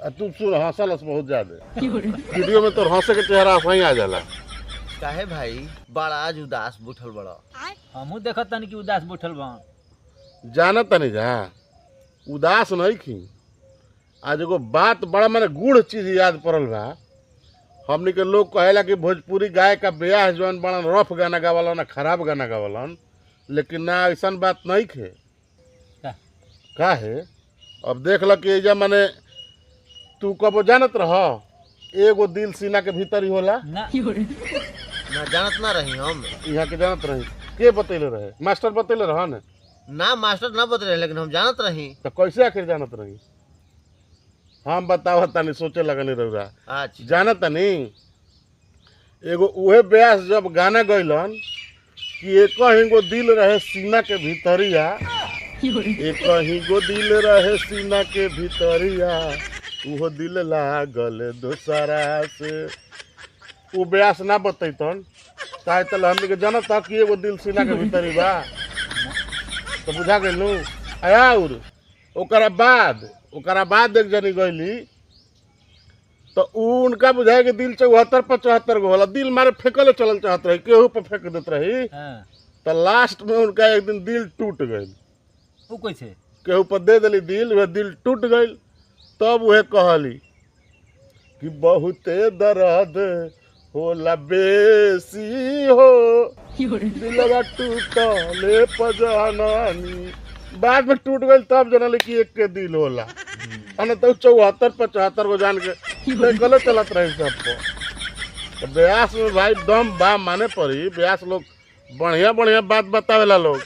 तू सुन हंसलस बहुत ज्यादा वीडियो में तो हंसे के चेहरा वहीं आ जाला। काहे भाई बड़ा आज उदास बैठल बड़ा? हमहू देखत तनी कि उदास बैठल बा। जाना तनी जा उदास नहीं खी। आज एगो बात बड़ा मैंने गुड़ चीज याद पड़ल बा। हमनी के लोग कहेला कि भोजपुरी गाय का ब्याह जौन बड़ा रफ गाना गावलन ना खराब गाना गावलन, लेकिन ना ऐसा बात नहीं खे। का है अब देख ल कि एजा माने तू कबो जानत रह एगो दिल सीना के भीतर ही होला ना जानत ना रही हम। यहाँ के जानत रही के बतैले रहे? मास्टर बतैले रह न ना मास्टर ना बतले लेकिन हम जानत रही। तो कैसे आखिर जानत रही? हम बतावा तनी सोचे लगनी रहुरा। अच्छा जानत तनी एगो उहे ब्यास जब गाना गइलन कि एक ही गो दिल रहे सीना के भीतरिया, एक ही गो दिल रहे सीना के भीतरिया, उहो दिल लागल दोसरा से। वो ब्यास ना बतैतन काहे तल हमनी के जानत था कि एगो दिल सीना के भीतरी बा। तो बुझा गइलू। और ओकरा बाद एक जनी गइली तो उनका बुझाए कि दिल 74-75 गो होला। दिल मारे फेंकले चलल चाहत रही, केहू पर फेंक देत रही। तो लास्ट में उनका एक दिन दिल टूट गइल। वो कैसे? केहू पर दे देली दिल, वह दिल टूट गइल। तब वह कहली कि बहुते दर्द होला बेसी हो दिलवा टूटले पजानी। बाद में टूट गइल तब जनली कि एक के दिल होला। अने तो 74-75 गो जान के गलत चलत रही सबको। तो ब्यास में भाई दम बा माने पड़ी। ब्यास लोग बढ़िया बढ़िया बात बतावेला लोग।